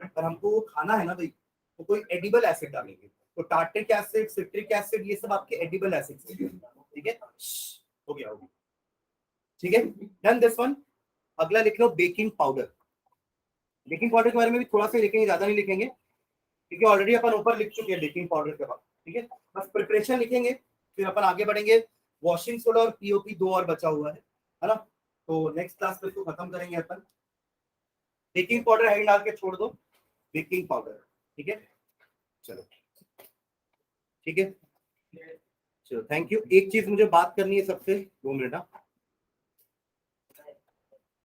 पर हमको वो खाना है ना भाई, तो कोई एडिबल एसिड डालेंगे। तो टार्टिक एसिड, सिट्रिक एसिड, ये सब आपके एडिबल एसिड, ठीक है। हो गया, ठीक है। Done this one. अगला लिख लो बेकिंग पाउडर। बेकिंग पाउडर के बारे में भी थोड़ा सा लिखेंगे, ज्यादा नहीं लिखेंगे, क्योंकि ऑलरेडी अपन ऊपर लिख चुके हैं बेकिंग पाउडर के बाद, ठीक है। बस प्रिपरेशन लिखेंगे, फिर अपन आगे बढ़ेंगे। वॉशिंग सोडा और POP दो और बचा हुआ है ना। तो नेक्स्ट क्लास में इसको खत्म करेंगे अपन। बेकिंग पाउडर हेड डाल के छोड़ दो, बेकिंग पाउडर, ठीक है। चलो, ठीक है, चलो, थैंक यू। एक चीज मुझे बात करनी है सबसे, 2 मिनट।